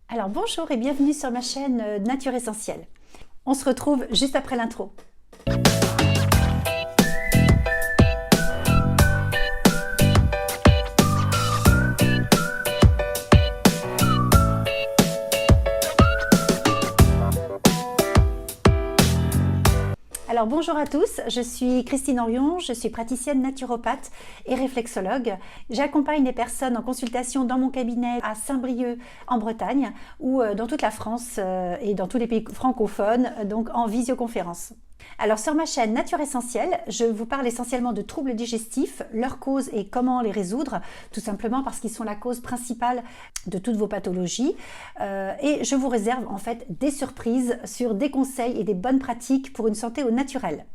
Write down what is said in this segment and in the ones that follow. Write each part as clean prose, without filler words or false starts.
Alors bonjour et bienvenue sur ma chaîne Nature Essentielle. On se retrouve juste après l'intro. Alors bonjour à tous, je suis Christine Orion, je suis praticienne naturopathe et réflexologue. J'accompagne les personnes en consultation dans mon cabinet à Saint-Brieuc en Bretagne ou dans toute la France et dans tous les pays francophones, donc en visioconférence. Alors sur ma chaîne Nature Essentielle, je vous parle essentiellement de troubles digestifs, leurs causes et comment les résoudre, tout simplement parce qu'ils sont la cause principale de toutes vos pathologies. Et je vous réserve en fait des surprises sur des conseils et des bonnes pratiques pour une santé au naturel.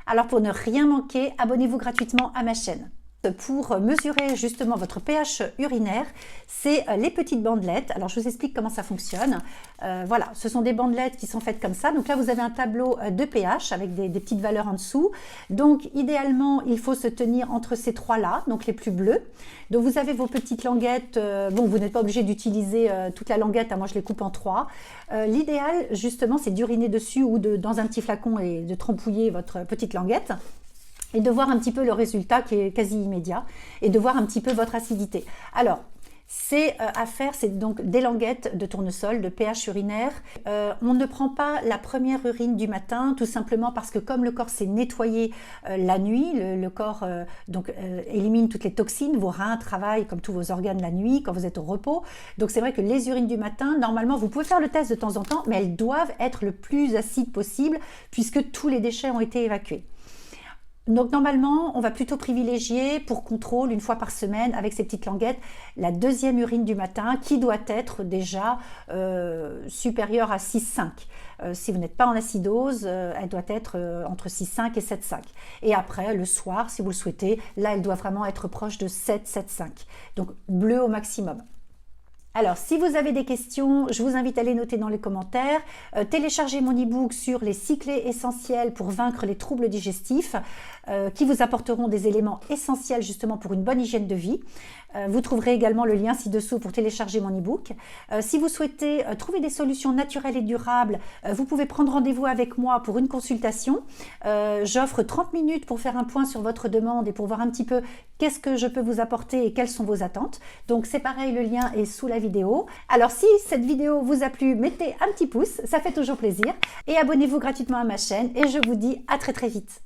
Alors pour ne rien manquer, abonnez-vous gratuitement à ma chaîne. Pour mesurer justement votre pH urinaire, c'est les petites bandelettes. Alors je vous explique comment ça fonctionne. Voilà, ce sont des bandelettes qui sont faites comme ça. Donc là vous avez un tableau de pH avec des petites valeurs en dessous. Donc idéalement il faut se tenir entre ces trois-là, donc les plus bleus. Donc vous avez vos petites languettes. Bon, vous n'êtes pas obligé d'utiliser toute la languette, hein, moi je les coupe en trois. L'idéal justement c'est d'uriner dessus ou dans un petit flacon et de trempouiller votre petite languette. Et de voir un petit peu le résultat qui est quasi immédiat et de voir un petit peu votre acidité. Alors, c'est à faire, c'est donc des languettes de tournesol, de pH urinaire. On ne prend pas la première urine du matin, tout simplement parce que comme le corps s'est nettoyé la nuit, le corps élimine toutes les toxines, vos reins travaillent comme tous vos organes la nuit quand vous êtes au repos. Donc c'est vrai que les urines du matin, normalement, vous pouvez faire le test de temps en temps, mais elles doivent être le plus acides possible puisque tous les déchets ont été évacués. Donc normalement, on va plutôt privilégier pour contrôle une fois par semaine avec ces petites languettes la deuxième urine du matin qui doit être déjà supérieure à 6,5. Si vous n'êtes pas en acidose, elle doit être entre 6,5 et 7,5. Et après, le soir, si vous le souhaitez, là, elle doit vraiment être proche de 7, 7,5. Donc bleu au maximum. Alors, si vous avez des questions, je vous invite à les noter dans les commentaires. Téléchargez mon e-book sur les 6 clés essentielles pour vaincre les troubles digestifs qui vous apporteront des éléments essentiels justement pour une bonne hygiène de vie. Vous trouverez également le lien ci-dessous pour télécharger mon e-book. Si vous souhaitez trouver des solutions naturelles et durables, vous pouvez prendre rendez-vous avec moi pour une consultation. J'offre 30 minutes pour faire un point sur votre demande et pour voir un petit peu qu'est-ce que je peux vous apporter et quelles sont vos attentes. Donc c'est pareil, le lien est sous la vidéo. Alors si cette vidéo vous a plu, mettez un petit pouce, ça fait toujours plaisir. Et abonnez-vous gratuitement à ma chaîne et je vous dis à très très vite.